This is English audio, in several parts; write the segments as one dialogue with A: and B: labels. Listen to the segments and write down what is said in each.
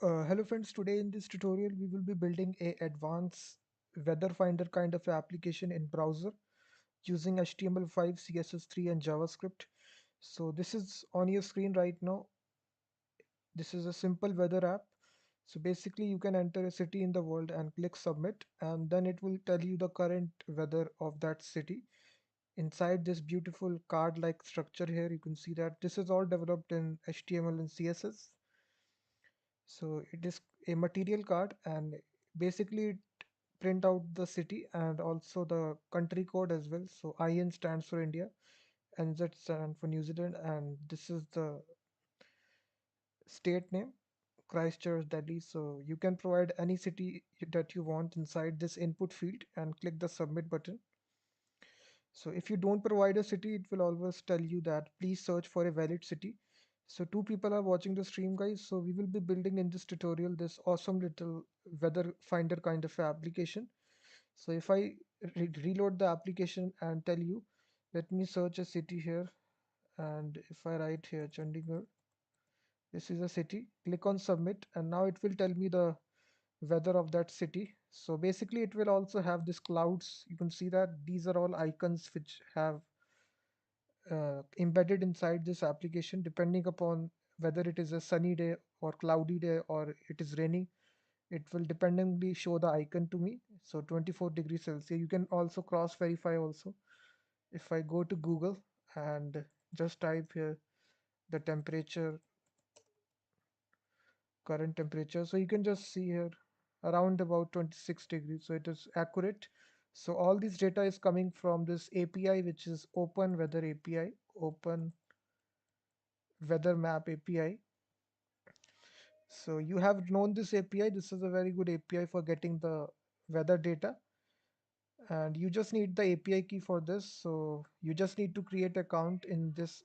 A: Hello friends, today in this tutorial we will be building a advanced weather finder kind of application in browser using HTML5, CSS3 and JavaScript. So this is on your screen right now. This is a simple weather app. So basically you can enter a city in the world and click submit, and then it will tell you the current weather of that city. Inside this beautiful card like structure here, you can see that this is all developed in HTML and CSS. So it is a material card, and basically it print out the city and also the country code as well. So IN stands for India, NZ stands for New Zealand, and this is the state name, Christchurch, Delhi. So you can provide any city that you want inside this input field and click the submit button. So if you don't provide a city, it will always tell you that please search for a valid city. So two people are watching the stream, guys. So we will be building in this tutorial this awesome little weather finder kind of application. So if I reload the application and tell you, let me search a city here, and if I write here Chandigarh, this is a city, click on submit, and now it will tell me the weather of that city. So basically it will also have this clouds. You can see that these are all icons which have embedded inside this application depending upon whether it is a sunny day or cloudy day or it is raining. It will dependently show the icon to me. So 24 degrees Celsius. You can also cross verify also. If I go to Google and just type here the temperature, current temperature, so you can just see here around about 26 degrees. So it is accurate. So all this data is coming from this API, which is Open Weather API, Open Weather Map API. So you have known this API. This is a very good API for getting the weather data. And you just need the API key for this. So you just need to create account in this.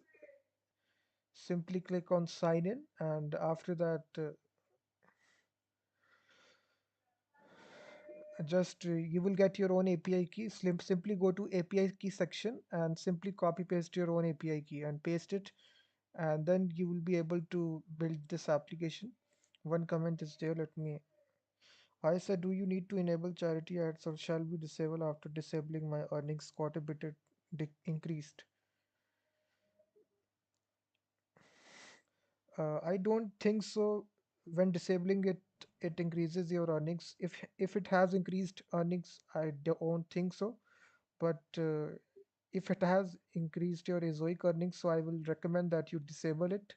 A: Simply click on sign in, and after that, just you will get your own API key. Simply go to API key section and simply copy paste your own API key and paste it, and then you will be able to build this application. One comment is there. Let me. I said, do you need to enable charity ads or shall we disable after disabling my earnings quite a bit increased? I don't think so. When disabling it, it increases your earnings. If it has increased earnings, I don't think so. But if it has increased your ezoic earnings, so I will recommend that you disable it.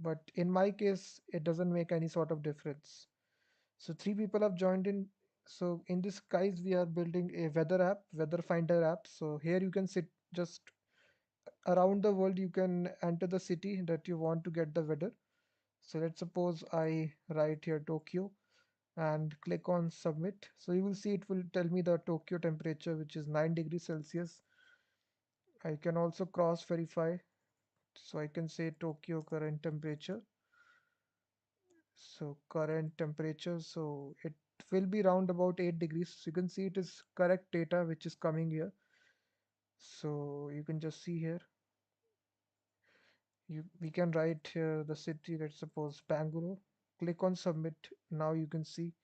A: But in my case, it doesn't make any sort of difference. So three people have joined in. So in this guys, we are building a weather app, weather finder app. So here you can sit just around the world. You can enter the city that you want to get the weather. So let's suppose I write here Tokyo and click on submit. So you will see it will tell me the Tokyo temperature, which is 9 degrees Celsius. I can also cross verify. So I can say Tokyo current temperature. So current temperature, so it will be round about 8 degrees. So you can see it is correct data which is coming here. So you can just see here. We can write here the city, let's suppose Bangalore. Click on submit. Now you can see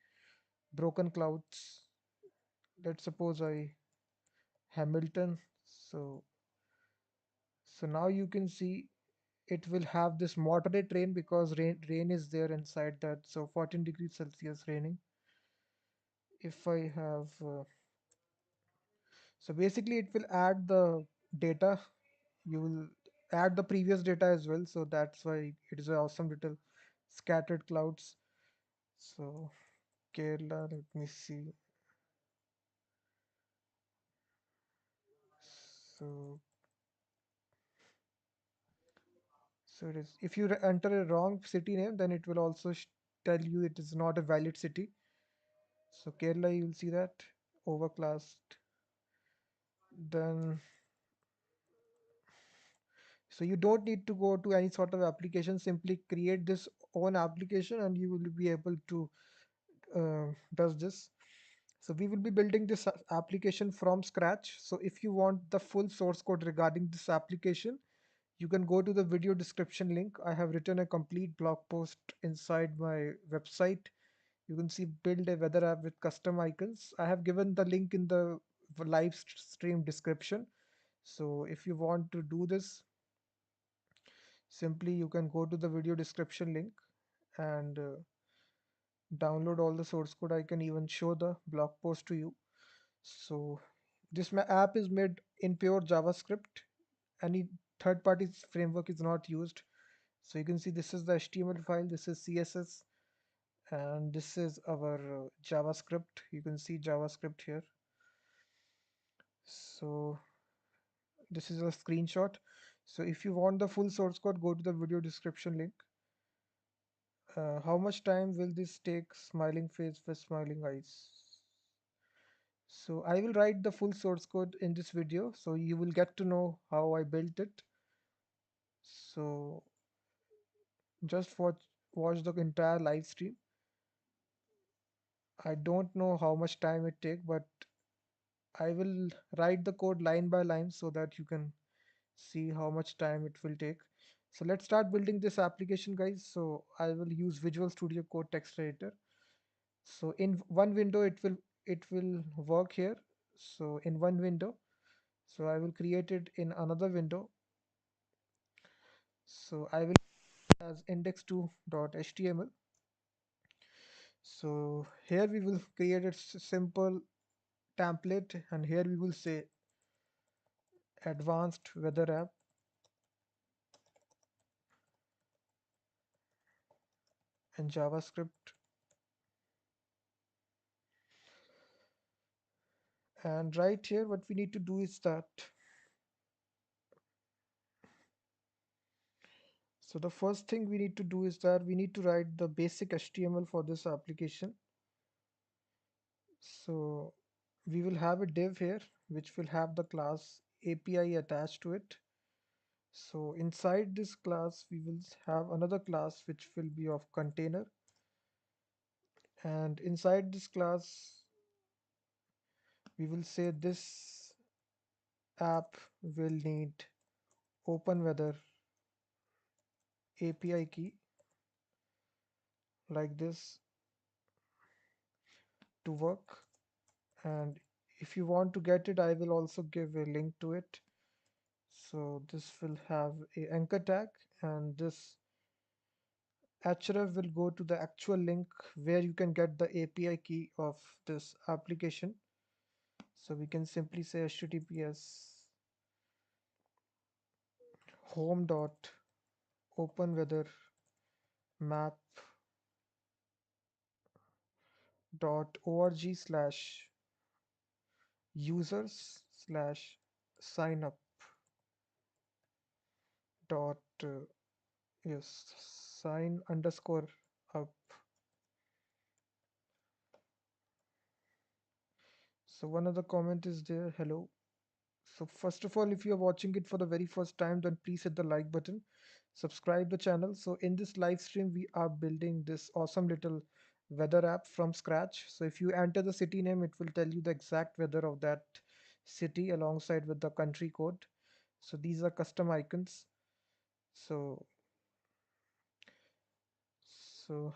A: broken clouds. Let's suppose I Hamilton. So so now you can see it will have this moderate rain because rain is there inside that. So 14 degrees Celsius raining. If I have so basically it will add the data. You will add the previous data as well. So that's why it is an awesome little scattered clouds. So Kerala, let me see. So so it is, if you enter a wrong city name, then it will also tell you it is not a valid city. So Kerala, you will see that overclassed. Then so you don't need to go to any sort of application. Simply create this own application, and you will be able to does this. So we will be building this application from scratch. So if you want the full source code regarding this application, You can go to the video description link. I have written a complete blog post inside my website. You can see build a weather app with custom icons. I have given the link in the live stream description. So if you want to do this, simply you can go to the video description link and download all the source code. I can even show the blog post to you. So this app is made in pure JavaScript. Any third-party framework is not used. So you can see this is the HTML file, this is CSS, and this is our JavaScript. You can see JavaScript here. So this is a screenshot. So if you want the full source code, go to the video description link. How much time will this take? Smiling face with smiling eyes. So I will write the full source code in this video, so you will get to know how I built it. So just watch the entire live stream. I don't know how much time it take, but I will write the code line by line so that you can see how much time it will take. So let's start building this application, guys. So I will use Visual Studio Code text editor. So in one window it will work here. So in one window, so I will create it in another window. So I will as index2.html. So here we will create a simple template, and here we will say advanced weather app and JavaScript. And right here, what we need to do is that, so the first thing we need to do is that we need to write the basic HTML for this application. So we will have a div here, which will have the class API attached to it. So inside this class, we will have another class which will be of container. And inside this class, we will say this app will need OpenWeather API key like this to work. And if you want to get it, I will also give a link to it. So this will have a anchor tag, and this href will go to the actual link where you can get the API key of this application. So we can simply say https home dot openweather map dot org slash users slash sign up dot yes sign underscore up. So one other comment is there, hello. So first of all, if you're watching it for the very first time, then please hit the like button, subscribe the channel. So in this live stream, we are building this awesome little weather app from scratch. So if you enter the city name, it will tell you the exact weather of that city alongside with the country code. So these are custom icons. So so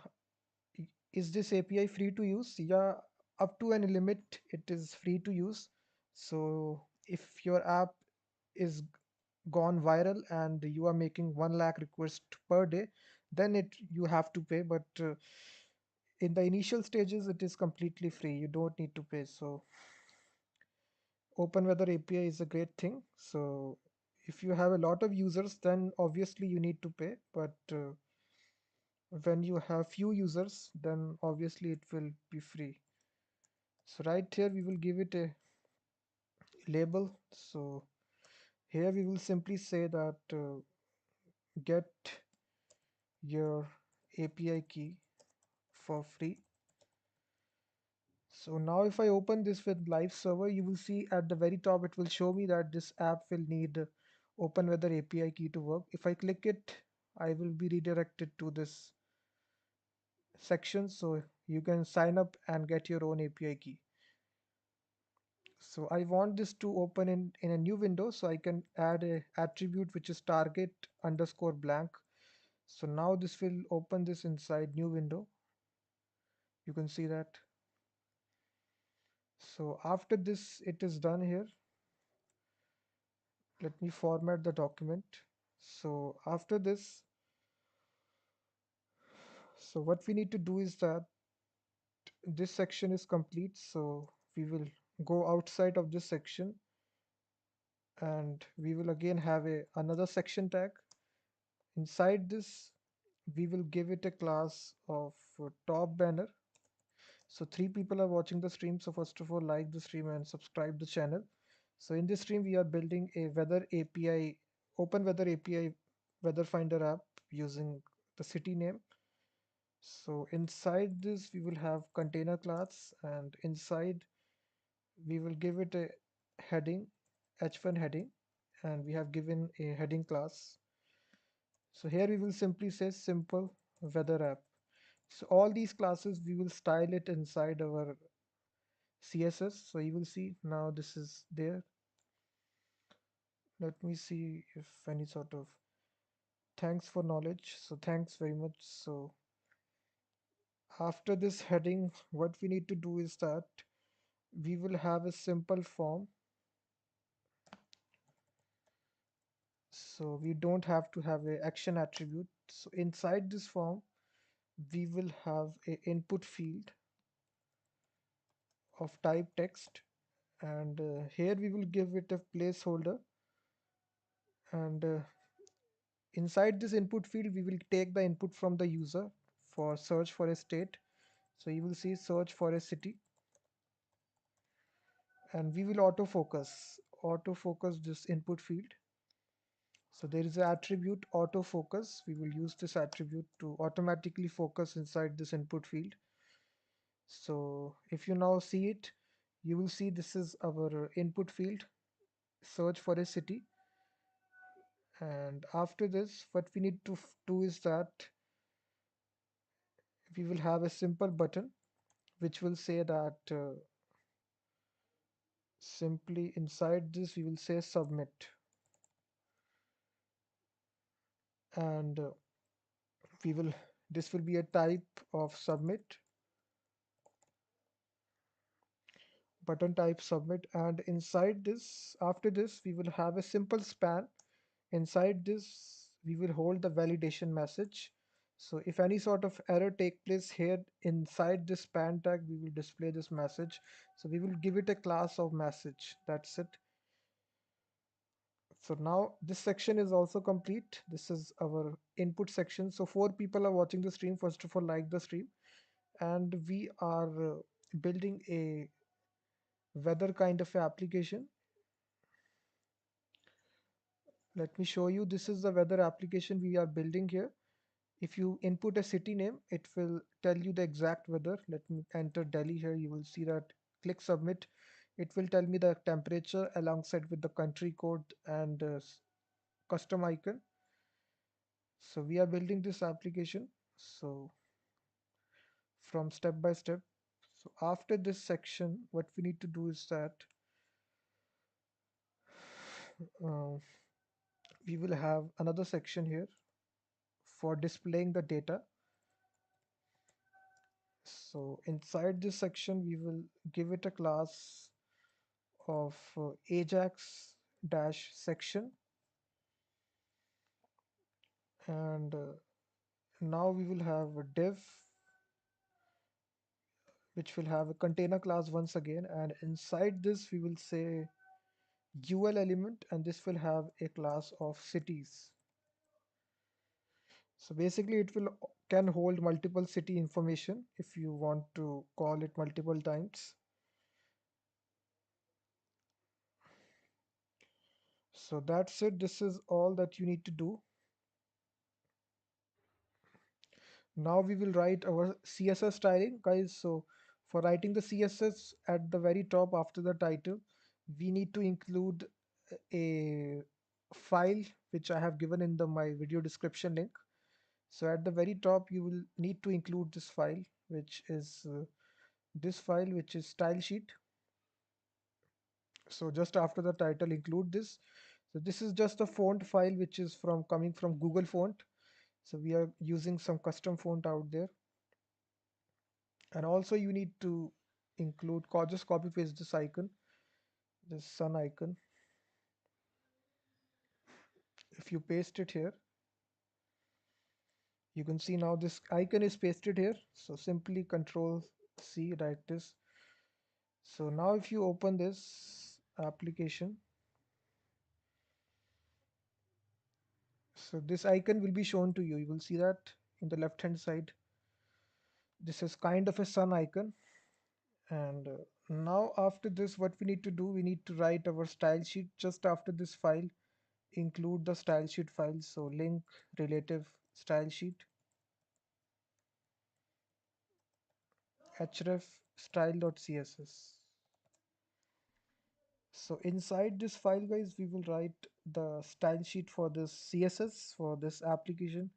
A: is this API free to use? Yeah, up to any limit, it is free to use. So if your app is gone viral and you are making 1 lakh requests per day, then it you have to pay. But in the initial stages, it is completely free. You don't need to pay. So OpenWeather API is a great thing. So if you have a lot of users, then obviously you need to pay. But when you have few users, then obviously it will be free. So right here we will give it a label. So here we will simply say that get your API key for free. So now if I open this with live server, you will see at the very top it will show me that this app will need OpenWeather API key to work. If I click it, I will be redirected to this section, so you can sign up and get your own API key. So I want this to open in a new window, so I can add a attribute which is target underscore blank. So now this will open this inside new window. You can see that. So after this it is done here. Let me format the document. So after this, so what we need to do is that this section is complete. So we will go outside of this section, and we will again have another section tag. Inside this, we will give it a class of top banner. So three people are watching the stream. So first of all, like the stream and subscribe the channel. So in this stream, we are building a weather API, OpenWeather API weather finder app using the city name. So inside this, we will have container class, and inside we will give it a heading, h1 heading, and we have given a heading class. So here we will simply say simple weather app. So all these classes, we will style it inside our CSS. So you will see now this is there. Let me see if any sort of thanks for knowledge. So thanks very much. So after this heading, what we need to do is that we will have a simple form. So we don't have to have a action attribute. So inside this form, we will have a input field of type text, and here we will give it a placeholder, and inside this input field we will take the input from the user for search for a state. So you will see search for a city, and we will autofocus this input field. So there is an attribute autofocus. We will use this attribute to automatically focus inside this input field. So if you now see it, you will see this is our input field, search for a city. And after this, what we need to do is that we will have a simple button which will say that simply inside this we will say submit, and we will this will be a type of submit, button type submit. And inside this, after this, we will have a simple span. Inside this we will hold the validation message. So if any sort of error take place here inside this span tag, we will display this message. So we will give it a class of message. That's it. So now this section is also complete. This is our input section. So four people are watching the stream. First of all, like the stream, and we are building a weather kind of application. Let me show you. This is the weather application we are building here. If you input a city name, it will tell you the exact weather. Let me enter Delhi here. You will see that click submit. It will tell me the temperature alongside with the country code and custom icon. So we are building this application. So from step by step. So after this section, what we need to do is that uh, we will have another section here for displaying the data. So inside this section, we will give it a class of AJAX dash section, and now we will have a div which will have a container class once again, and inside this we will say UL element, and this will have a class of cities. So basically it will can hold multiple city information if you want to call it multiple times. So that's it. This is all that you need to do. Now we will write our CSS styling, guys. So for writing the CSS at the very top after the title, we need to include a file which I have given in my video description link. So at the very top, you will need to include this file, which is style sheet. So just after the title, include this. So this is just a font file which is from coming from Google Font. So we are using some custom font out there. And also you need to include, just copy paste this icon, this sun icon. If you paste it here, you can see now this icon is pasted here. So simply Control C, write this. So now if you open this application, so this icon will be shown to you. You will see that in the left hand side. This is kind of a sun icon. And now after this, what we need to do, we need to write our style sheet just after this file. Include the style sheet file. So link relative style sheet href style.css. So inside this file, guys, we will write the style sheet for this CSS for this application.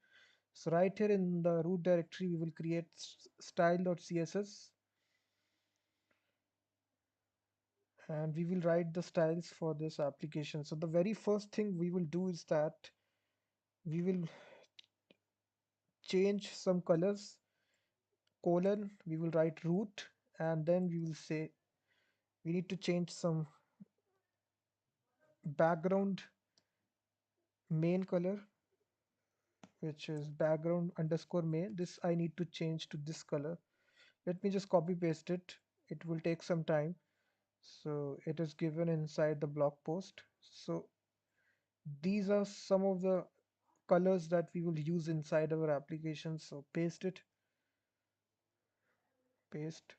A: So right here in the root directory, we will create style.css, and we will write the styles for this application. So the very first thing we will do is that we will change some colors, colon, we will write root, and then we will say we need to change some background main color, which is background underscore main. This I need to change to this color. Let me just copy paste it. It will take some time. So it is given inside the blog post. So these are some of the colors that we will use inside our application. So paste it, paste.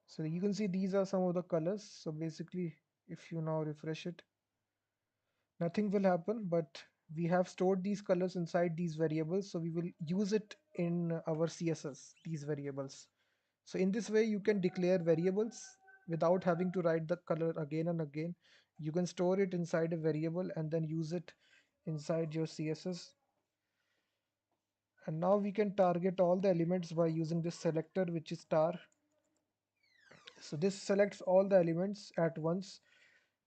A: So you can see these are some of the colors. So basically, if you now refresh it, nothing will happen, but we have stored these colors inside these variables. So we will use it in our CSS, these variables. So in this way, you can declare variables without having to write the color again and again. You can store it inside a variable and then use it inside your CSS. And now we can target all the elements by using this selector, which is star. So this selects all the elements at once.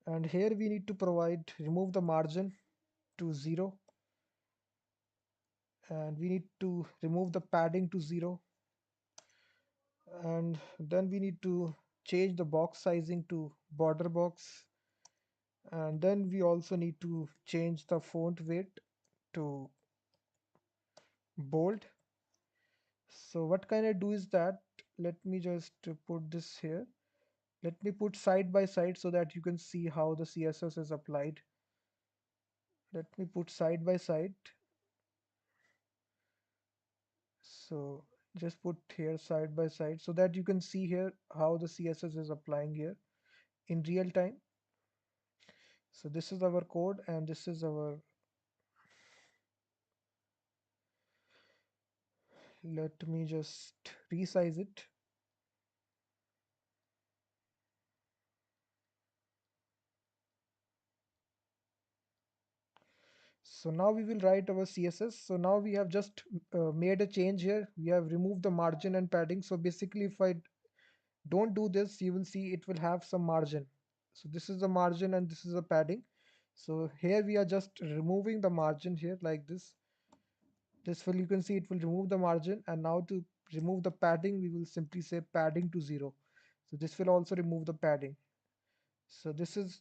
A: And here we need to remove the margin to 0. And we need to remove the padding to 0. And then we need to change the box sizing to border box. And then we also need to change the font weight to bold. So what can I do is that, let me just put this here. Let me put side by side so that you can see how the CSS is applied. Let me put side by side. So just put here side by side so that you can see here how the CSS is applying here in real time. So this is our code and this is our, let me just resize it. So now we will write our CSS. So now we have just made a change here. We have removed the margin and padding. So basically, if I don't do this, you will see it will have some margin. So this is the margin and this is the padding. So here we are just removing the margin here like this. This will, you can see it will remove the margin, and now to remove the padding, we will simply say padding to 0. So this will also remove the padding. So this is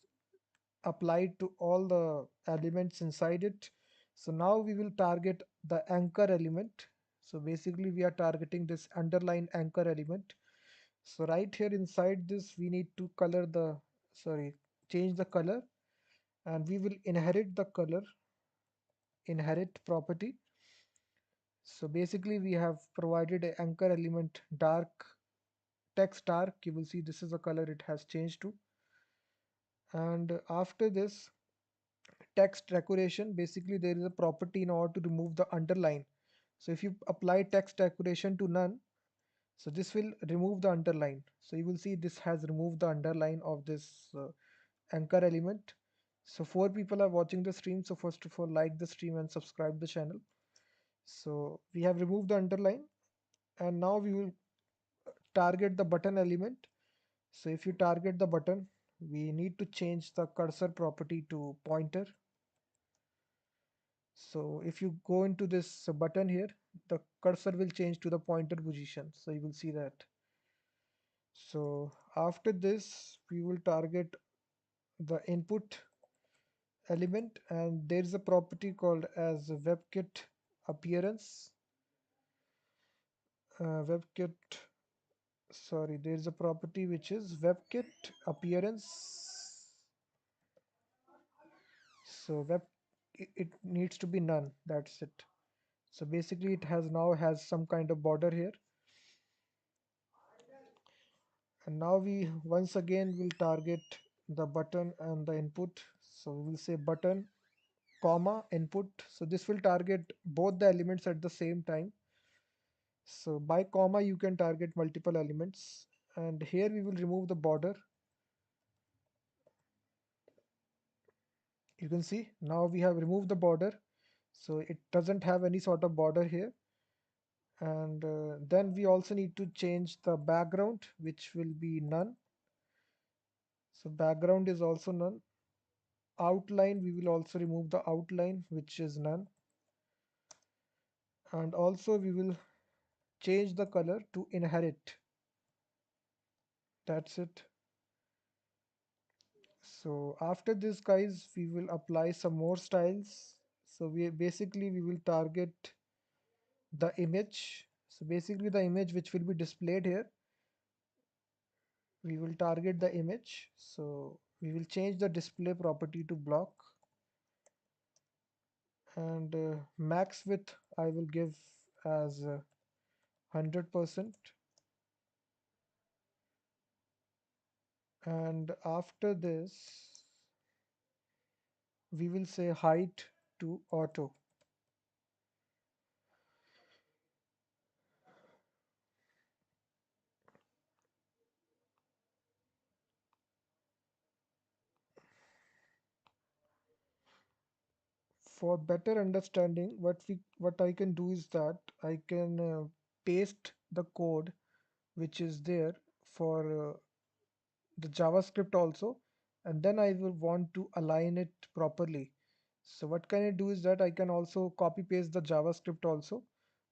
A: applied to all the elements inside it. So now we will target the anchor element. So basically we are targeting this underline anchor element. So right here inside this, we need to change the color, and we will inherit the color, inherit property. So basically we have provided an anchor element dark, text dark. You will see this is the color it has changed to. And after this, text decoration, basically there is a property in order to remove the underline. So if you apply text decoration to none, so this will remove the underline. So you will see this has removed the underline of this anchor element. So 4 people are watching the stream, so first of all, like the stream and subscribe the channel. So we have removed the underline, and now we will target the button element. So if you target the button, we need to change the cursor property to pointer. So if you go into this button here, the cursor will change to the pointer position. So you will see that. So after this, we will target the input element, and there is a property called as WebKit appearance. WebKit, sorry, there is a property which is WebKit appearance. So it needs to be none. That's it. So basically, it has now has some kind of border here, and now we once again will target the button and the input. So we will say button comma input. So this will target both the elements at the same time. So by comma you can target multiple elements, and here we will remove the border. You can see now we have removed the border, so it doesn't have any sort of border here. And then we also need to change the background, which will be none. So background is also none. Outline, we will also remove the outline, which is none. And also we will change the color to inherit. That's it. So after this, guys, we will apply some more styles. So we will target the image. So basically the image which will be displayed here, we will target the image. So we will change the display property to block, and max width I will give as 100%. And after this, we will say height to auto. For better understanding, what I can do is that I can paste the code which is there for the JavaScript also, and then I will want to align it properly. So what can I do is that I can also copy paste the JavaScript also,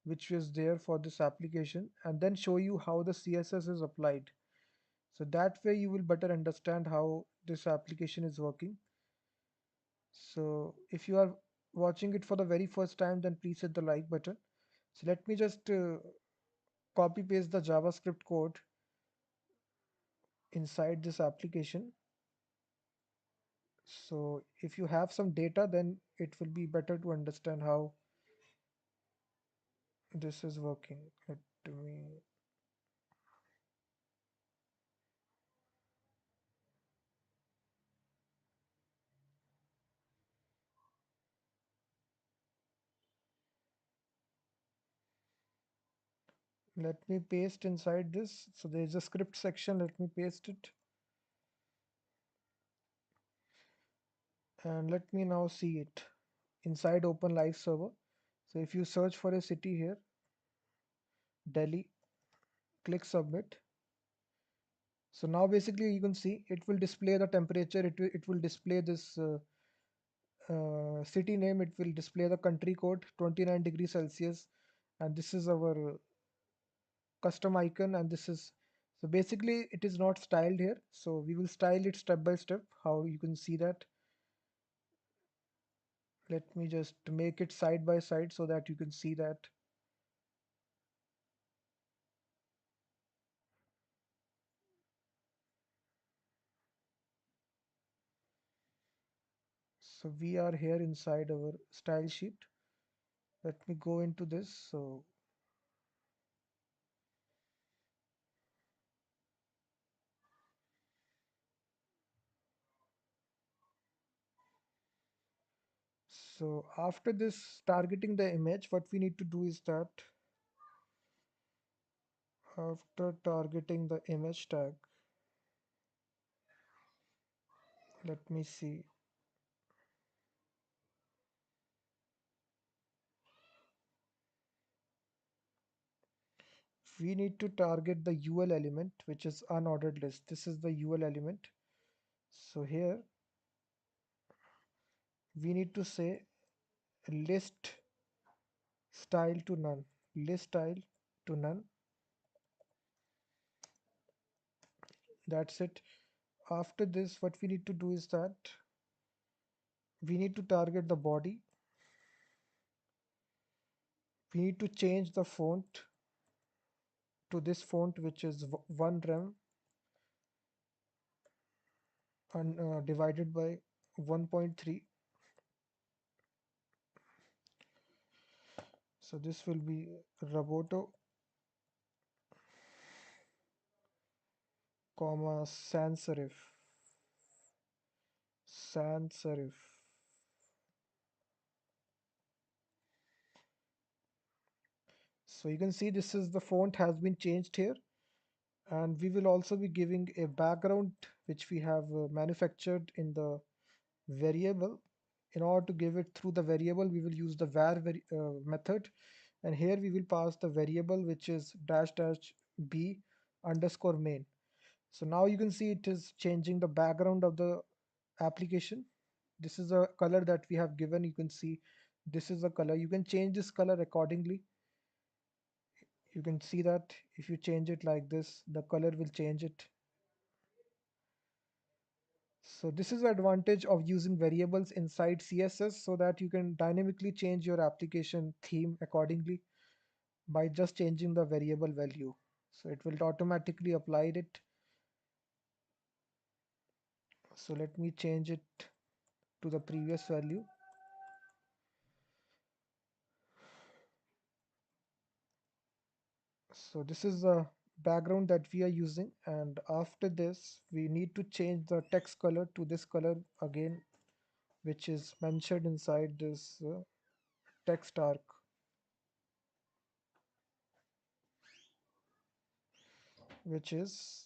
A: which is there for this application, and then show you how the CSS is applied. So that way you will better understand how this application is working. So if you are watching it for the very first time, then please hit the like button. So let me just copy paste the JavaScript code inside this application. So if you have some data, then it will be better to understand how this is working. Let me paste inside this. So there's a script section. Let me paste it. And let me now see it inside Open Live Server. So if you search for a city here, Delhi, click submit. So now basically you can see it will display the temperature. It will display this city name. It will display the country code 29 degrees Celsius, and this is our custom icon, and this is, so basically it is not styled here. So we will style it step by step, how you can see that. Let me just make it side by side so that you can see that. So we are here inside our style sheet. Let me go into this. So after this targeting the image, what we need to do is that after targeting the image tag, let me see. We need to target the UL element, which is unordered list. This is the UL element. So here we need to say list style to none, list style to none. That's it. After this, what we need to do is that we need to target the body. We need to change the font to this font, which is 1 rem and divided by 1.3. So this will be Roboto, comma sans serif. So you can see this is the font has been changed here, and we will also be giving a background which we have manufactured in the variable. In order to give it through the variable, we will use the method, and here we will pass the variable which is dash dash b underscore main. So now you can see it is changing the background of the application. This is a color that we have given. You can see this is the color. You can change this color accordingly. You can see that if you change it like this, the color will change it. So this is the advantage of using variables inside CSS, so that you can dynamically change your application theme accordingly by just changing the variable value. So it will automatically apply it. So let me change it to the previous value. So this is the background that we are using, and after this we need to change the text color to this color again, which is mentioned inside this text arc, which is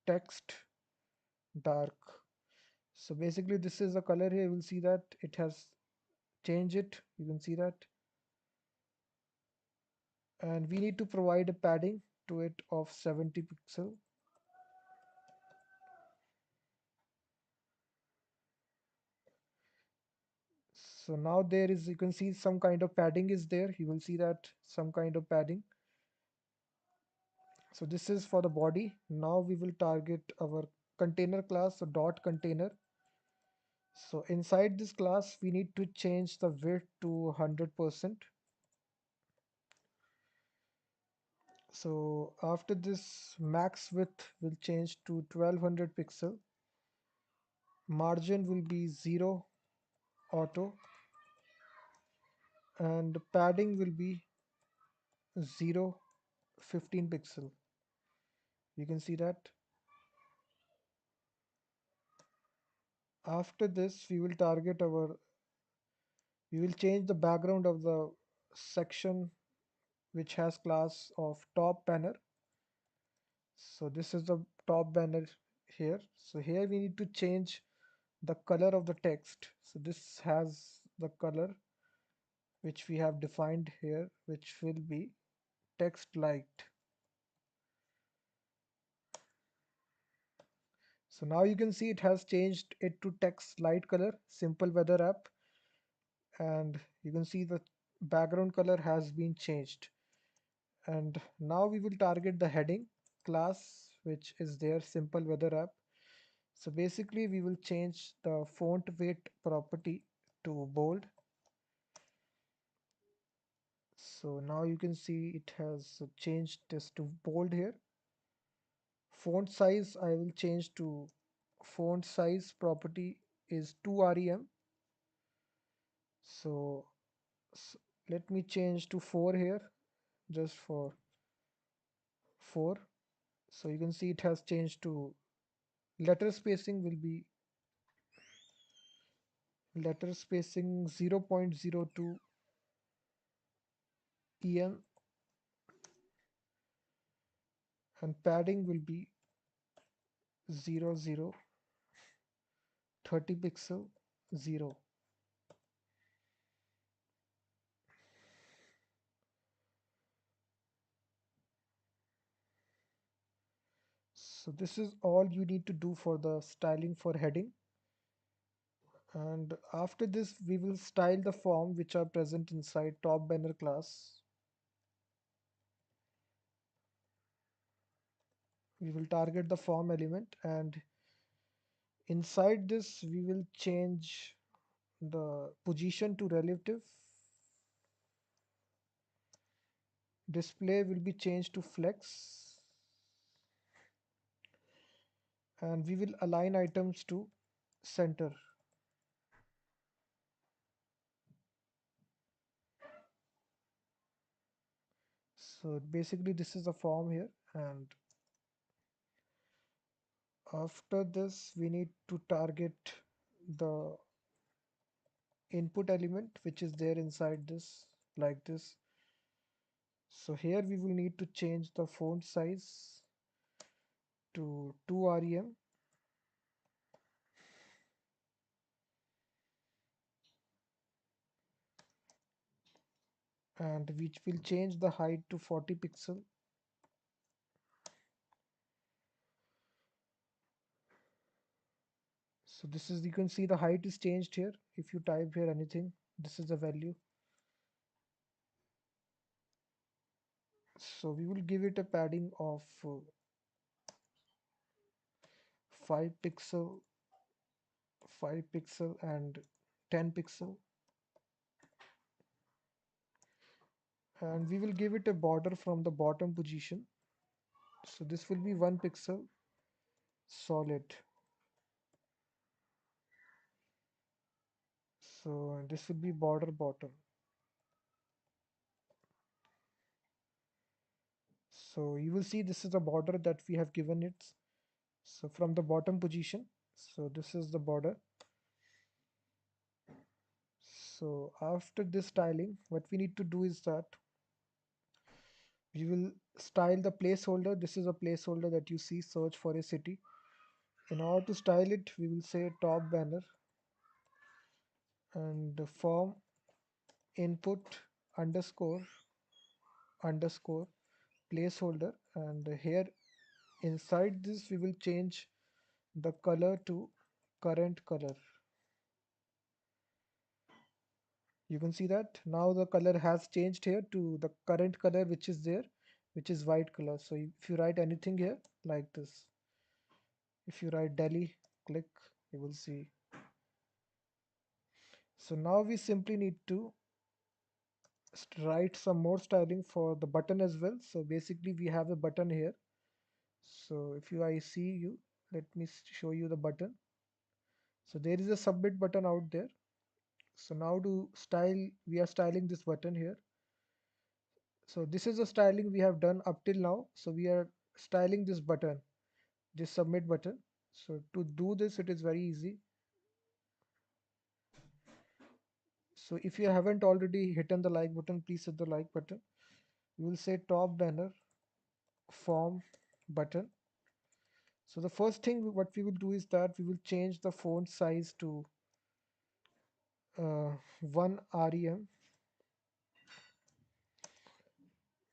A: text dark. So basically this is the color here. You will see that it has changed it. You can see that, and we need to provide a padding to it of 70 pixel. So now there is, you can see some kind of padding is there. You will see that some kind of padding. So this is for the body. Now we will target our container class, so dot container. So inside this class, we need to change the width to 100%. So after this, max width will change to 1200 pixel. Margin will be 0 auto, and padding will be 0 15 pixel. You can see that. After this, we will change the background of the section which has class of top banner. So this is the top banner here. So here we need to change the color of the text. So this has the color which we have defined here, which will be text light. So now you can see it has changed it to text light color, simple weather app, and you can see the background color has been changed. And now we will target the heading class, which is their simple weather app. So basically we will change the font weight property to bold. So now you can see it has changed this to bold here. Font size I will change to font size property is 2 rem. So let me change to 4 here, just for 4. So you can see it has changed to letter spacing will be letter spacing 0.02 em, and padding will be 30 pixel 0. So this is all you need to do for the styling for heading. And after this, we will style the form which are present inside top banner class. We will target the form element, and inside this we will change the position to relative. Display will be changed to flex, and we will align items to center. So basically this is the form here, and after this we need to target the input element which is there inside this, like this. So here we will need to change the font size to 2 rem, and which will change the height to 40 pixel. So this is, you can see the height is changed here. If you type here anything, this is the value. So we will give it a padding of 5 pixel, 5 pixel and 10 pixel, and we will give it a border from the bottom position. So this will be 1 pixel solid. So this will be border bottom. So you will see this is the border that we have given it. So from the bottom position, so this is the border. So after this styling, what we need to do is that we will style the placeholder. This is a placeholder that you see, search for a city. In order to style it, we will say top banner and the form input underscore underscore placeholder, and here inside this we will change the color to current color. You can see that now the color has changed here to the current color which is there, which is white color. So if you write anything here like this, if you write Delhi, click, you will see. So now we simply need to write some more styling for the button as well. So basically we have a button here. So if you I see you, let me show you the button. So there is a submit button out there. So now to style, we are styling this button here. So this is the styling we have done up till now. So we are styling this button, this submit button. So to do this, it is very easy. So if you haven't already hit on the like button, please hit the like button. We will say top banner form button. So the first thing what we will do is that we will change the font size to 1 rem.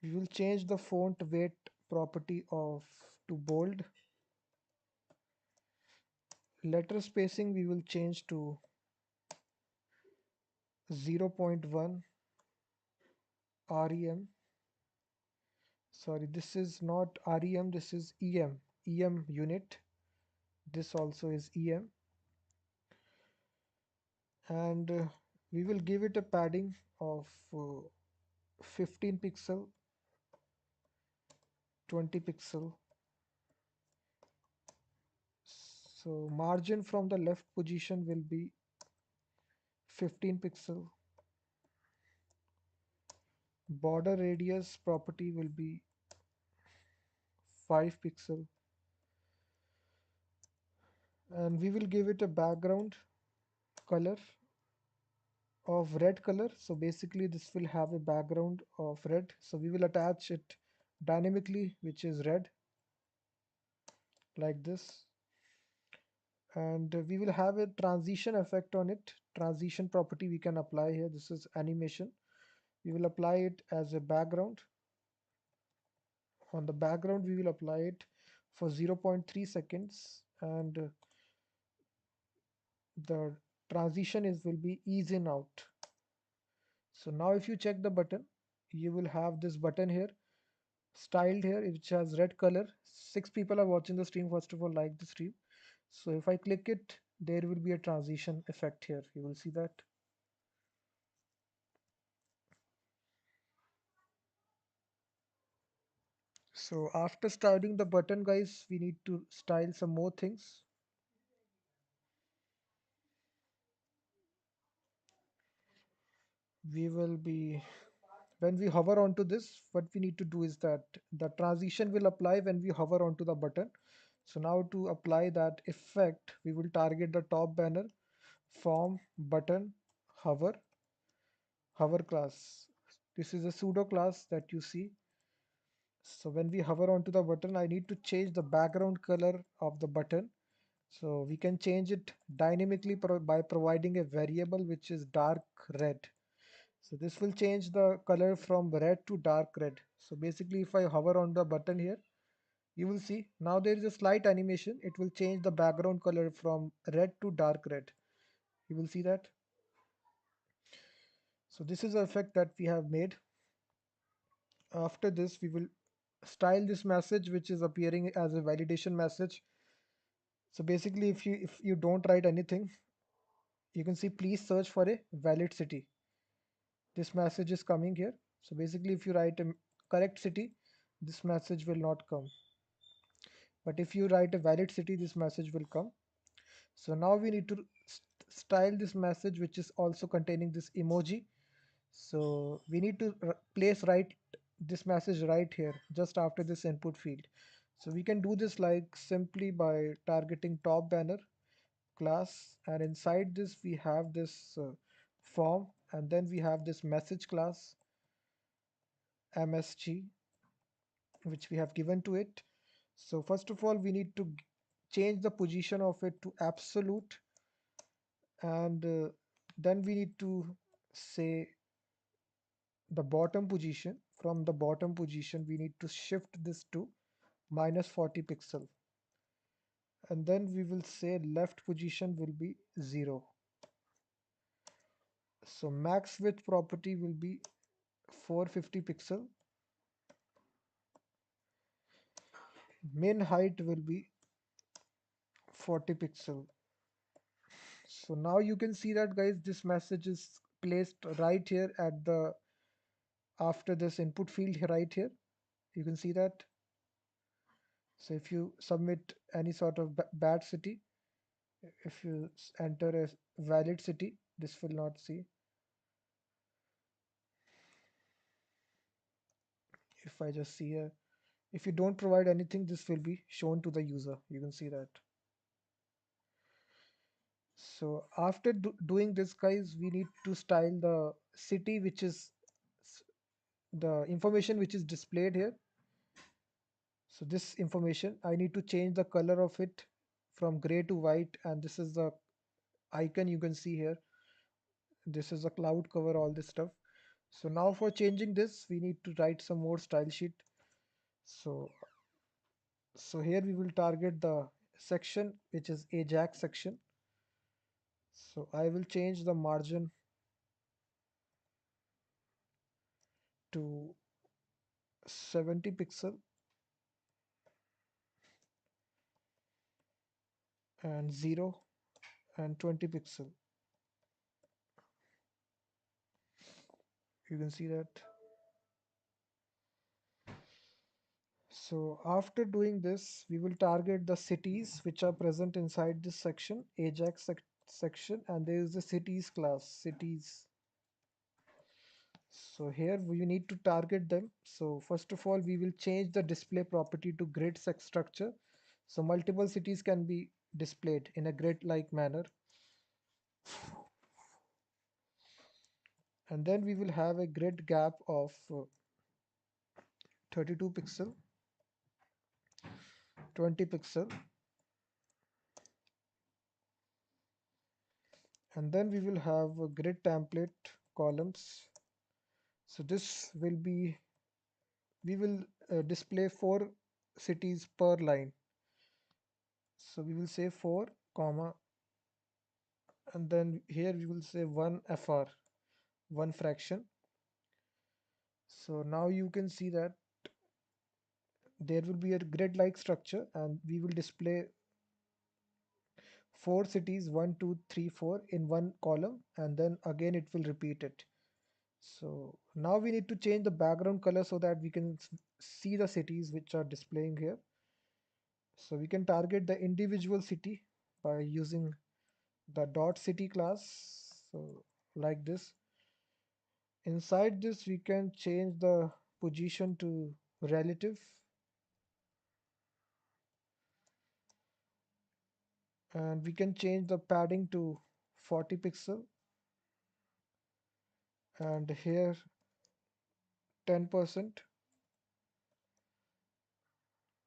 A: We will change the font weight property of to bold. Letter spacing we will change to 0.1 rem. Sorry, this is not rem, this is em unit. This also is em, and we will give it a padding of 15 pixel, 20 pixel. So margin from the left position will be 15 pixel. Border radius property will be 5 pixel, and we will give it a background color of red color. So basically this will have a background of red, so we will attach it dynamically, which is red, like this. And we will have a transition effect on it. Transition property we can apply here. This is animation. We will apply it as a background. On the background we will apply it for 0.3 seconds, and the transition is will be ease in out. So now if you check the button, you will have this button here, styled here, which has red color. 6 people are watching the stream, first of all, like the stream. So if I click it, there will be a transition effect here. You will see that. So after styling the button, guys, we need to style some more things. We will be, when we hover onto this, what we need to do is that the transition will apply when we hover onto the button. So now to apply that effect, we will target the top banner, form, button, hover, hover class. This is a pseudo class that you see. So when we hover onto the button, I need to change the background color of the button. So we can change it dynamically by providing a variable which is dark red. So this will change the color from red to dark red. So basically if I hover on the button here, you will see now there is a slight animation. It will change the background color from red to dark red. You will see that. So this is the effect that we have made. After this, we will style this message which is appearing as a validation message. So basically if you don't write anything, you can see please search for a valid city. This message is coming here. So basically if you write a correct city, this message will not come. But if you write a valid city, this message will come. So now we need to style this message which is also containing this emoji. So we need to place right this message right here just after this input field. So we can do this like simply by targeting top banner class, and inside this we have this form, and then we have this message class MSG which we have given to it. So first of all we need to change the position of it to absolute, and then we need to say the bottom position. From the bottom position we need to shift this to -40 pixel, and then we will say left position will be 0. So max width property will be 450 pixel, min height will be 40 pixel. So now you can see that, guys, this message is placed right here at the after this input field right here. You can see that. So if you submit any sort of bad city, if you enter a valid city, this will not see. If I just see a, if you don't provide anything, this will be shown to the user. You can see that. So after doing this, guys, we need to style the city which is the information which is displayed here. So this information, I need to change the color of it from gray to white, and this is the icon you can see here. This is a cloud cover, all this stuff. So now for changing this, we need to write some more style sheet. So here we will target the section which is AJAX section. So I will change the margin to 70 pixel and 0 and 20 pixel. You can see that. So after doing this, we will target the cities which are present inside this section, AJAX section, and there is the cities class, cities. So here we need to target them. So first of all, we will change the display property to grid structure. So multiple cities can be displayed in a grid-like manner. And then we will have a grid gap of 32 pixel, 20 pixel, and then we will have a grid template columns. So this will be, we will display 4 cities per line. So we will say 4 comma, and then here we will say 1 fr, 1 fraction. So now you can see that there will be a grid like structure, and we will display 4 cities, 1, 2, 3, 4 in one column, and then again it will repeat it. So now we need to change the background color so that we can see the cities which are displaying here. So we can target the individual city by using the dot city class. So like this. Inside this, we can change the position to relative, and we can change the padding to 40 pixel, and here 10%.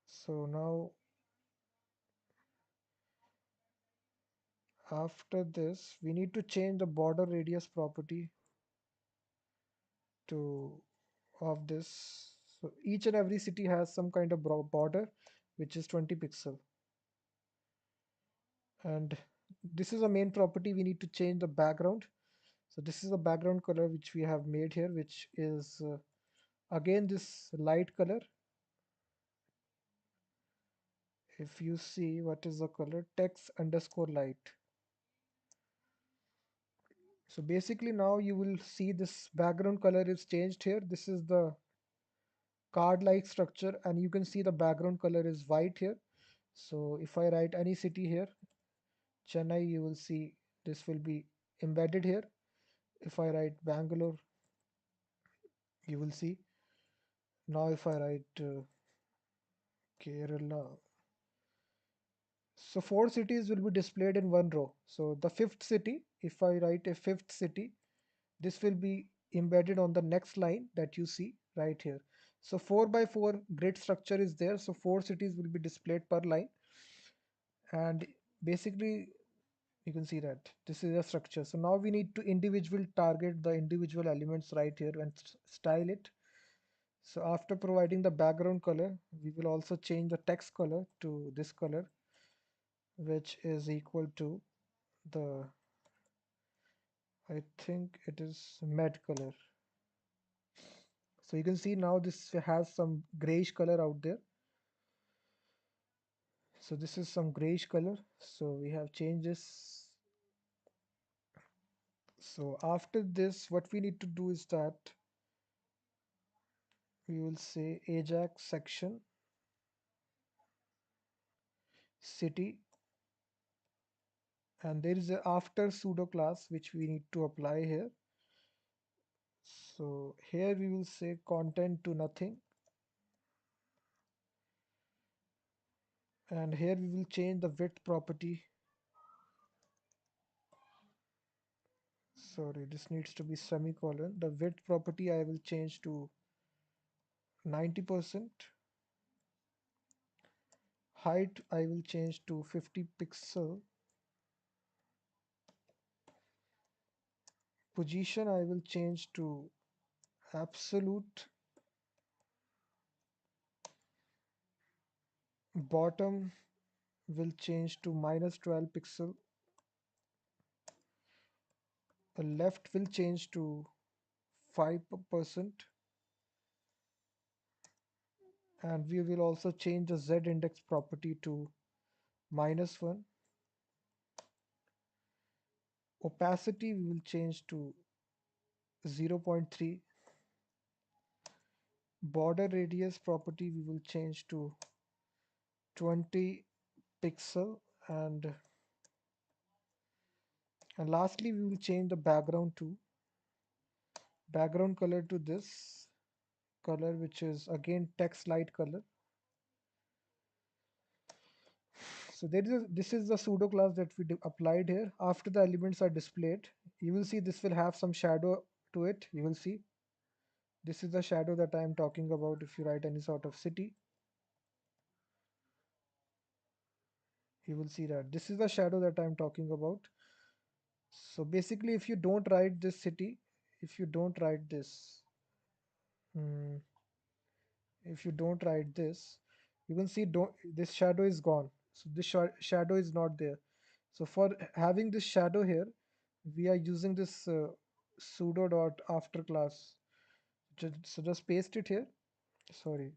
A: So now after this, we need to change the border radius property to of this. So each and every city has some kind of border which is 20 pixel, and this is a main property. We need to change the background. So this is the background color which we have made here, which is again this light color. If you see what is the color, text underscore light. So basically now you will see this background color is changed here. This is the card like structure, and you can see the background color is white here. So if I write any city here, Chennai, you will see this will be embedded here. If I write Bangalore, you will see. Now if I write Kerala, so 4 cities will be displayed in one row. So the fifth city, if I write a fifth city, this will be embedded on the next line that you see right here. So 4 by 4 grid structure is there. So 4 cities will be displayed per line. And basically you can see that this is a structure. So now we need to individual target the individual elements right here and style it. So after providing the background color, we will also change the text color to this color, which is equal to the, I think it is med color. So you can see now this has some grayish color out there. So this is some grayish color. So we have changed this. So after this, what we need to do is that we will say AJAX section city, and there is a after pseudo class which we need to apply here. So here we will say content to nothing, and here we will change the width property. Sorry, this needs to be semicolon. The width property I will change to 90%. Height I will change to 50 pixel. Position I will change to absolute. Bottom will change to -12 pixel. The left will change to 5%, and we will also change the z index property to -1. Opacity we will change to 0.3. Border radius property we will change to 20 pixel, and lastly we will change the background color to this color, which is again text light color. So this is the pseudo class that we applied here. After the elements are displayed, you will see this will have some shadow to it. You will see this is the shadow that I am talking about. If you write any sort of city, you will see that this is the shadow that I am talking about. So basically, if you don't write this city, if you don't write this, hmm, if you don't write this, you can see this shadow is gone. So this shadow is not there. So for having this shadow here, we are using this sudo dot after class. So just paste it here. Sorry,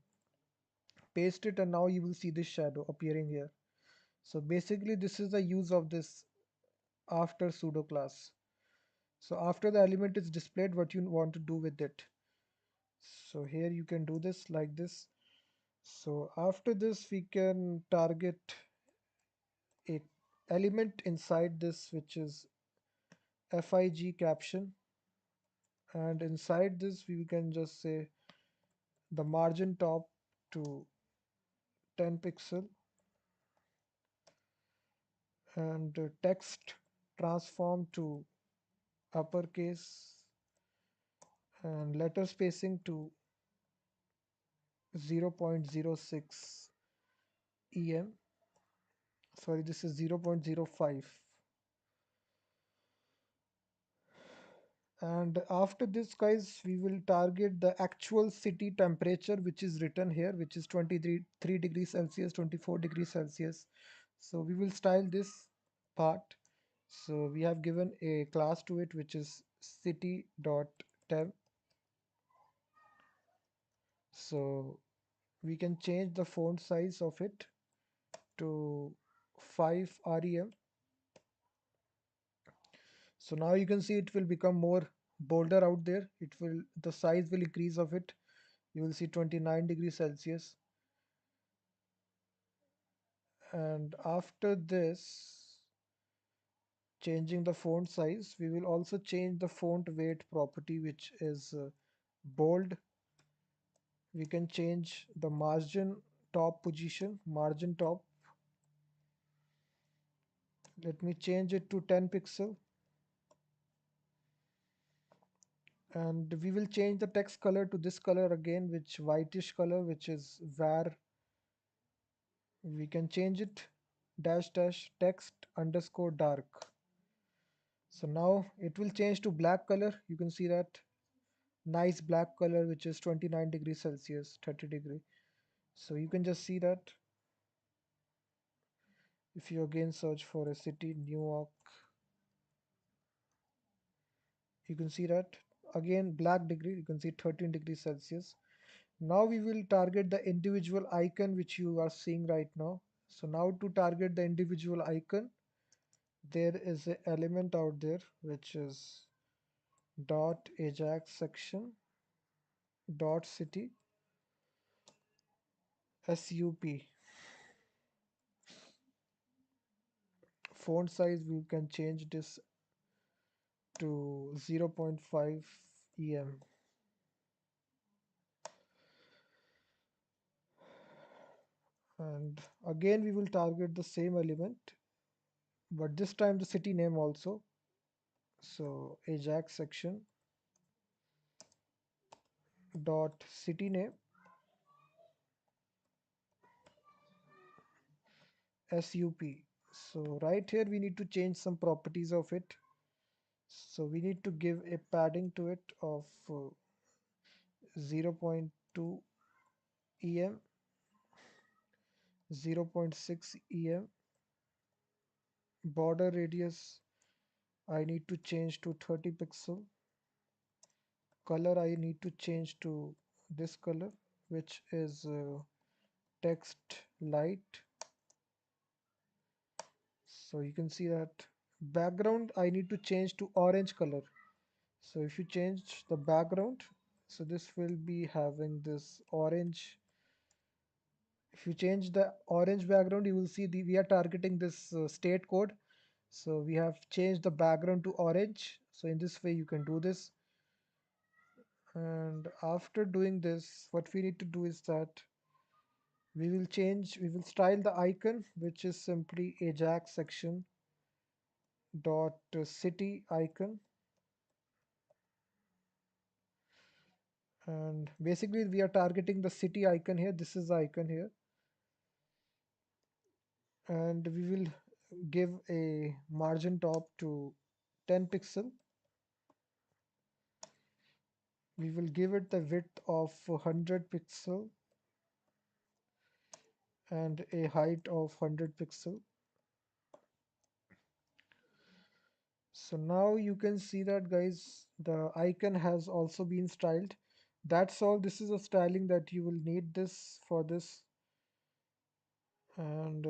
A: paste it, and now you will see this shadow appearing here. So basically, this is the use of this after pseudo class. So after the element is displayed, what you want to do with it. So here you can do this like this. So after this, we can target a element inside this, which is fig caption, and inside this we can just say the margin top to 10 pixel, and text transform to uppercase, and letter spacing to 0.06 em. Sorry, this is 0.05. And after this, guys, we will target the actual city temperature, which is written here, which is 23 3 degrees Celsius, 24 degrees Celsius. So we will style this part. So we have given a class to it, which is city.temp. So we can change the font size of it to 5 rem. So now you can see it will become more bolder out there. It will, the size will increase of it. You will see 29 degrees Celsius. And after this, changing the font size, we will also change the font weight property, which is bold. We can change the margin top position, margin top. Let me change it to 10 pixel. And we will change the text color to this color again, which whitish color, which is var. We can change it dash dash text underscore dark. So now it will change to black color. You can see that nice black color, which is 29 degrees Celsius, 30 degree. So you can just see that. If you again search for a city, New York, you can see that again black degree, you can see 13 degrees Celsius. Now we will target the individual icon which you are seeing right now. So now to target the individual icon, there is an element out there which is dot AJAX section dot city sup. Font size we can change this to 0.5 em. And again we will target the same element, but this time the city name also. So AJAX section dot city name sup. So right here we need to change some properties of it. So we need to give a padding to it of 0.2 em, 0.6 em. Border radius I need to change to 30 pixel. Color I need to change to this color, which is text light. So you can see that background I need to change to orange color. So if you change the background, so this will be having this orange. If you change the orange background, you will see we are targeting this state code. So we have changed the background to orange. So in this way you can do this. And after doing this, what we need to do is that we will style the icon, which is simply AJAX section dot city icon. And basically we are targeting the city icon here. This is the icon here. And we will give a margin top to 10 pixel. We will give it the width of 100 pixel, and a height of 100 pixel. So now you can see that, guys, the icon has also been styled. That's all. This is a styling that you will need this for this. And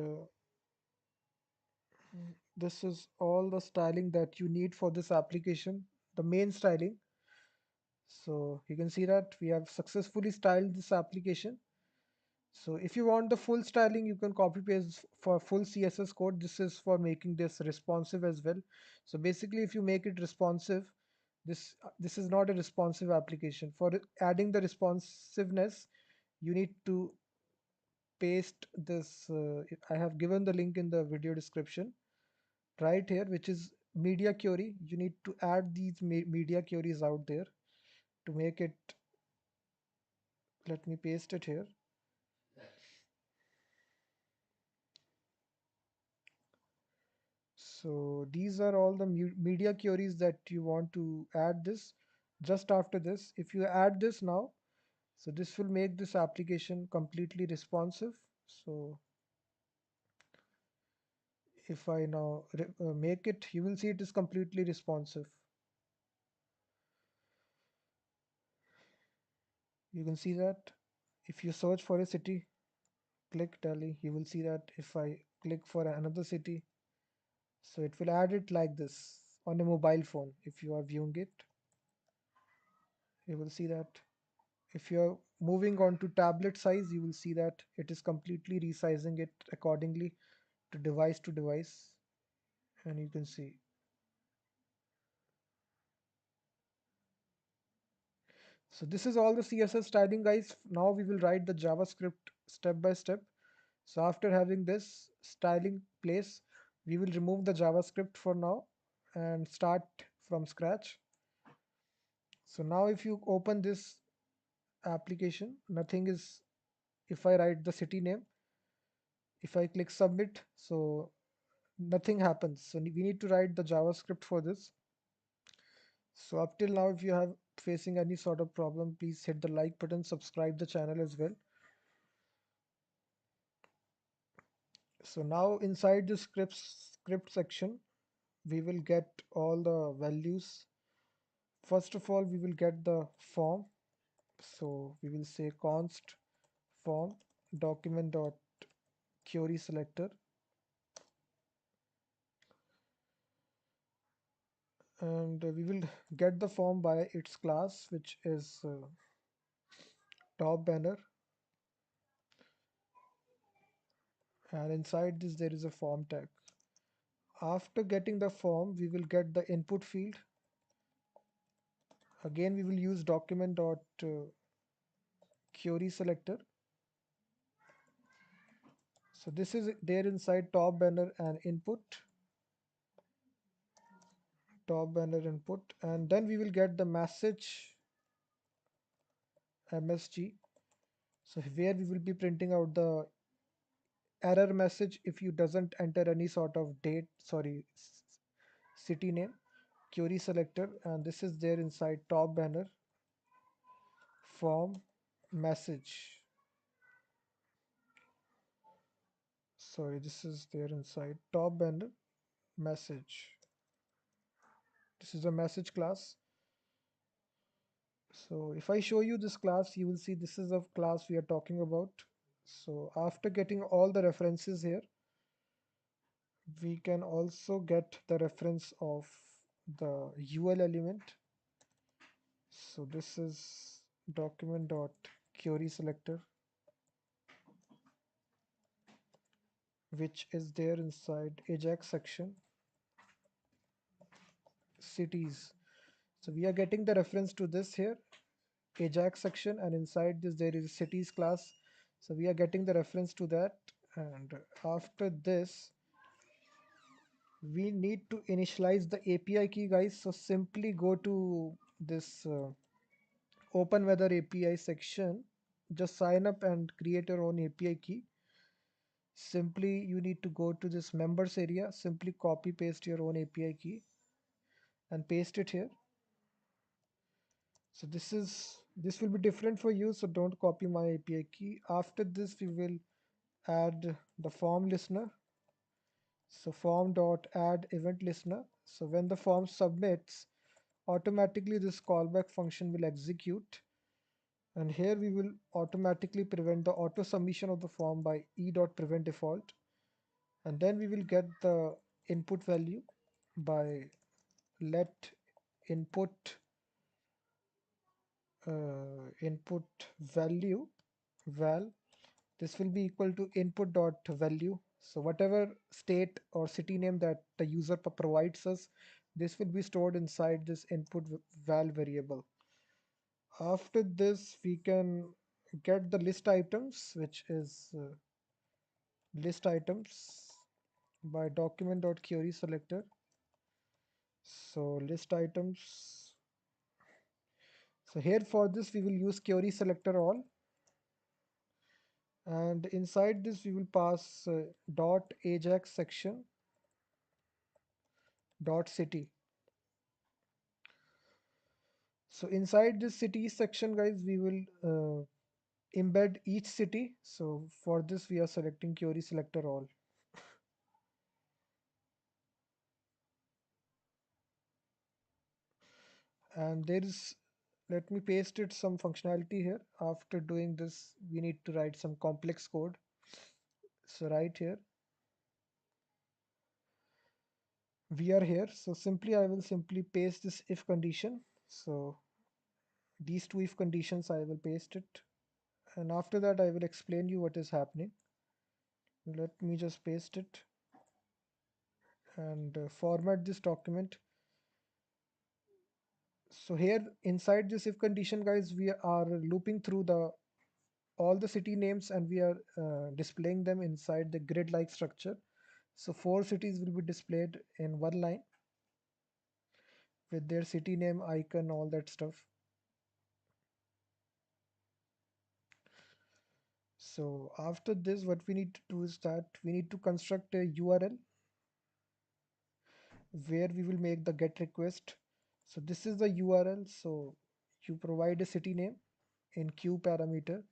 A: this is all the styling that you need for this application, the main styling. So you can see that we have successfully styled this application. So if you want the full styling, you can copy paste for full CSS code. This is for making this responsive as well. So basically, if you make it responsive, this is not a responsive application. For adding the responsiveness, you need to paste this. I have given the link in the video description right here, which is media query. You need to add these media queries out there to make it. Let me paste it here. So these are all the media queries that you want to add this. Just after this, if you add this now, so this will make this application completely responsive. So if I now make it, you will see it is completely responsive. You can see that if you search for a city, click Delhi, you will see that if I click for another city, so it will add it like this on a mobile phone. If you are viewing it, you will see that. If you're moving on to tablet size, you will see that it is completely resizing it accordingly to device. And you can see. So this is all the CSS styling, guys. Now we will write the JavaScript step by step. So after having this styling place, we will remove the JavaScript for now and start from scratch. So now if you open this application, nothing is, if I write the city name, if I click submit, so nothing happens. So we need to write the JavaScript for this. So up till now, if you have facing any sort of problem, please hit the like button, subscribe the channel as well. So now inside the script section, we will get all the values. First of all, we will get the form. So we will say const form document dot query selector, and we will get the form by its class, which is top banner, and inside this there is a form tag. After getting the form, we will get the input field. Again, we will use document dot query selector. So this is there inside top banner and input, top banner input, and then we will get the message MSG. So where we will be printing out the error message if you doesn't enter any sort of date, sorry, city name, query selector, and this is there inside top banner form message. Sorry, this is there inside top banner message. This is a message class. So if I show you this class, you will see this is a class we are talking about. So after getting all the references here, we can also get the reference of the UL element. So this is document dot query selector, which is there inside AJAX section cities. So we are getting the reference to this here AJAX section, and inside this there is cities class. So we are getting the reference to that, and after this we need to initialize the API key, guys. So simply go to this OpenWeather API section, just sign up and create your own API key. Simply you need to go to this members area, simply copy paste your own API key and paste it here. So this will be different for you, so don't copy my API key. After this we will add the form listener. So form dot add event listener. So when the form submits, automatically this callback function will execute, and here we will automatically prevent the auto submission of the form by e.prevent default, and then we will get the input value by let input input value val. This will be equal to input dot value. So whatever state or city name that the user provides us, this will be stored inside this input val variable. After this, we can get the list items, which is list items by document.query selector. So list items. So here for this, we will use query selector all, and inside this we will pass dot AJAX section dot city. So inside this city section, guys, we will embed each city. So for this, we are selecting query selector all. And there is, let me paste it some functionality here. After doing this, we need to write some complex code. So right here, we are here. So simply, I will simply paste this if condition. So these two if conditions, I will paste it. And after that, I will explain you what is happening. Let me just paste it and format this document. So here inside this if condition, guys, we are looping through the all the city names, and we are displaying them inside the grid like structure. So four cities will be displayed in one line with their city name, icon, all that stuff. So after this, what we need to do is that we need to construct a URL where we will make the get request. So this is the URL. So you provide a city name in Q parameter,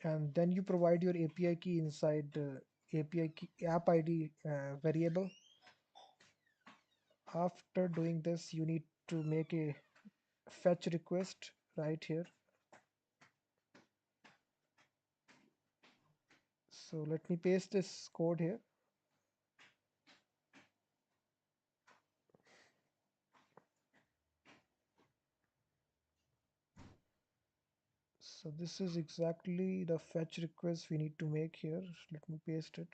A: and then you provide your API key inside the API key, app ID variable. After doing this, you need to make a fetch request right here. So let me paste this code here. So this is exactly the fetch request we need to make here. Let me paste it.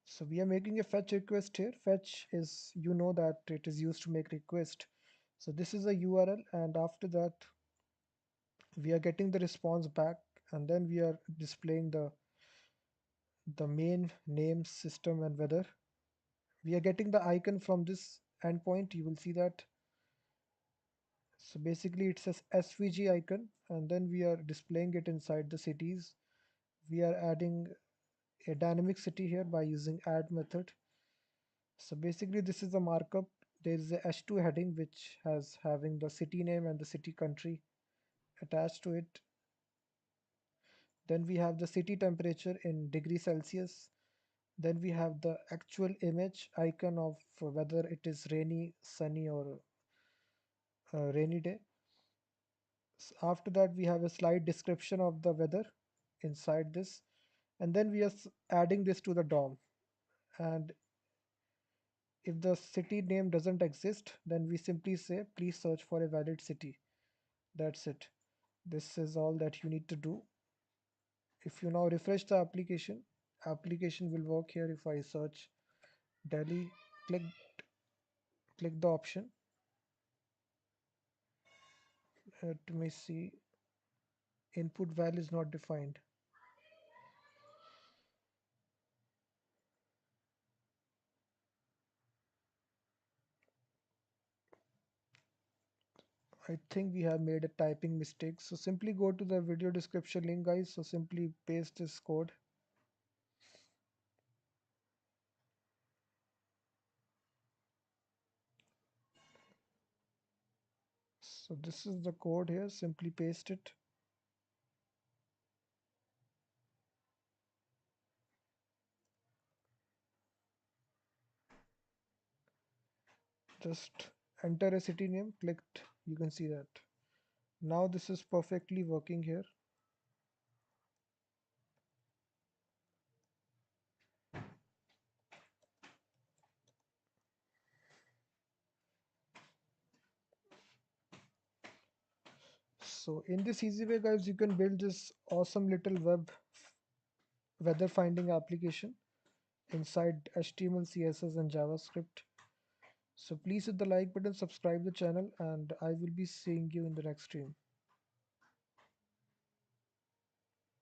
A: So we are making a fetch request here. Fetch is, you know that it is used to make request. So this is a URL, and after that we are getting the response back, and then we are displaying the main name, system, and weather. We are getting the icon from this endpoint. You will see that. So basically it says SVG icon, and then we are displaying it inside the cities. We are adding a dynamic city here by using add method. So basically this is the markup. There is a H2 heading which has having the city name and the city country attached to it. Then we have the city temperature in degrees Celsius. Then we have the actual image icon of whether it is rainy, sunny, or rainy day. After that, we have a slide description of the weather inside this, and then we are adding this to the DOM. And if the city name doesn't exist, then we simply say please search for a valid city. That's it. This is all that you need to do. If you now refresh the application will work here. If I search Delhi, click click the option. Let me see. Input val is not defined. I think we have made a typing mistake. So simply go to the video description link, guys. So simply paste this code. So this is the code here, simply paste it. Just enter a city name, clicked, you can see that. Now this is perfectly working here. So in this easy way guys, you can build this awesome little web weather finding application inside HTML, CSS and JavaScript. So please hit the like button, subscribe the channel, and I will be seeing you in the next stream.